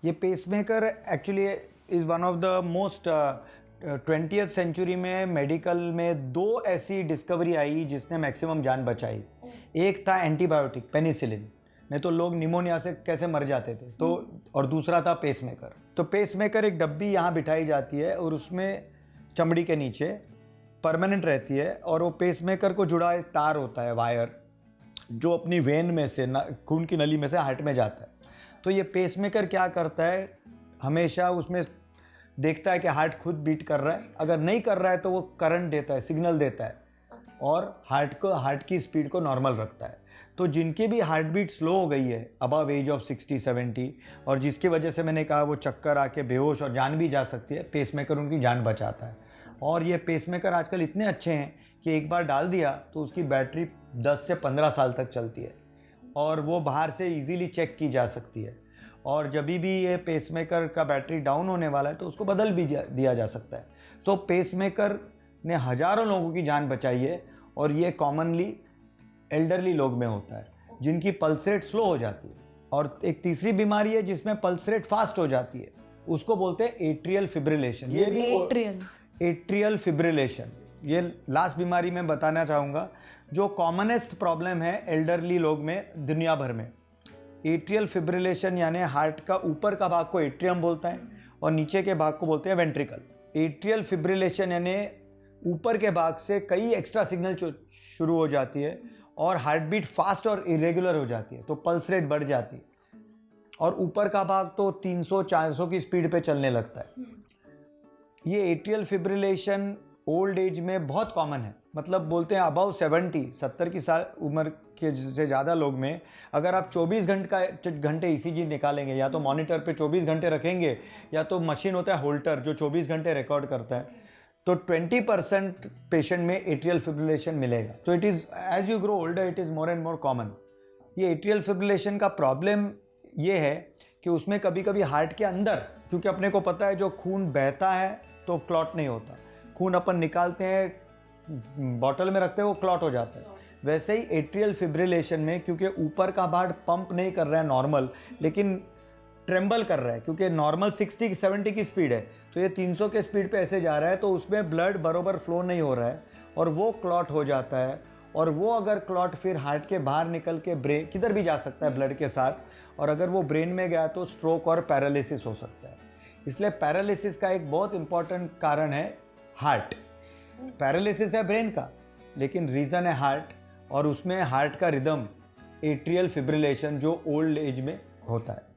ये pacemaker actually is one of the most 20th century में medical में 2 ऐसी डिस्कवरी आई जिसने मैक्सिमम जान बचाई। एक था एंटीबायोटिक पेनिसिलिन, नहीं तो लोग निमोनिया से कैसे मर जाते थे, तो और दूसरा था पेसमेकर। तो पेसमेकर एक डब्बी यहाँ बिठाई जाती है और उसमें चमड़ी के नीचे परमानेंट रहती है, और वो पेसमेकर को जुड़ा एक तार होता है, वायर, जो अपनी वेन में से खून की नली में से हार्ट में जाता है। तो ये पेसमेकर क्या करता है, हमेशा उसमें देखता है कि हार्ट खुद बीट कर रहा है, अगर नहीं कर रहा है तो वो करंट देता है, सिग्नल देता है, और हार्ट की स्पीड को नॉर्मल रखता है। तो जिनकी भी हार्ट बीट स्लो हो गई है अबव एज ऑफ 60-70, और जिसकी वजह से मैंने कहा वो चक्कर आके बेहोश और जान भी जा सकती है, पेसमेकर उनकी जान बचाता है। और ये पेसमेकर आजकल इतने अच्छे हैं कि एक बार डाल दिया तो उसकी बैटरी 10 से 15 साल तक चलती है, और वो बाहर से इजीली चेक की जा सकती है। और जब भी ये पेसमेकर का बैटरी डाउन होने वाला है तो उसको बदल भी दिया जा सकता है। सो पेसमेकर ने हज़ारों लोगों की जान बचाई है, और ये कॉमनली एल्डरली लोग में होता है जिनकी पल्स रेट स्लो हो जाती है। और एक तीसरी बीमारी है जिसमें पल्स रेट फास्ट हो जाती है, उसको बोलते हैं एट्रियल फिब्रिलेशन। ये भी एट्रियल फिब्रिलेशन, ये लास्ट बीमारी मैं बताना चाहूँगा, जो कॉमनेस्ट प्रॉब्लम है एल्डरली लोग में दुनिया भर में। एट्रियल फिब्रिलेशन यानी हार्ट का ऊपर का भाग को एट्रियम बोलता है और नीचे के भाग को बोलते हैं वेंट्रिकल। एट्रियल फिब्रिलेशन यानी ऊपर के भाग से कई एक्स्ट्रा सिग्नल शुरू हो जाती है और हार्ट बीट फास्ट और इरेगुलर हो जाती है, तो पल्स रेट बढ़ जाती है, और ऊपर का भाग तो 300-400 की स्पीड पे चलने लगता है। ये एट्रियल फिब्रिलेशन ओल्ड एज में बहुत कॉमन है, मतलब बोलते हैं अबाउ 70 की साल उम्र के से ज़्यादा लोग में अगर आप 24 घंटे ईसीजी निकालेंगे, या तो मॉनिटर पे 24 घंटे रखेंगे, या तो मशीन होता है होल्टर जो 24 घंटे रिकॉर्ड करता है, तो 20% पेशेंट में एट्रियल फिब्रिलेशन मिलेगा। तो it is as you grow older it is more and more common. ये एट्रियल फिब्रिलेशन का प्रॉब्लम ये है कि उसमें कभी कभी हार्ट के अंदर, क्योंकि अपने को पता है जो खून बहता है तो क्लॉट नहीं होता, खून अपन निकालते हैं बॉटल में रखते हैं वो क्लॉट हो जाता है, वैसे ही एट्रियल फिब्रिलेशन में क्योंकि ऊपर का हार्ट पंप नहीं कर रहा है नॉर्मल, लेकिन ट्रेम्बल कर रहा है, क्योंकि नॉर्मल 60-70 की स्पीड है, तो ये 300 के स्पीड पे ऐसे जा रहा है, तो उसमें ब्लड बरोबर फ्लो नहीं हो रहा है और वो क्लॉट हो जाता है। और वो अगर क्लॉट फिर हार्ट के बाहर निकल के ब्रेन किधर भी जा सकता है ब्लड के साथ, और अगर वो ब्रेन में गया तो स्ट्रोक और पैरालिसिस हो सकता है। इसलिए पैरालिसिस का एक बहुत इंपॉर्टेंट कारण है हार्ट। पैरालिसिस है ब्रेन का, लेकिन रीज़न है हार्ट, और उसमें हार्ट का रिदम एट्रियल फिब्रिलेशन जो ओल्ड एज में होता है।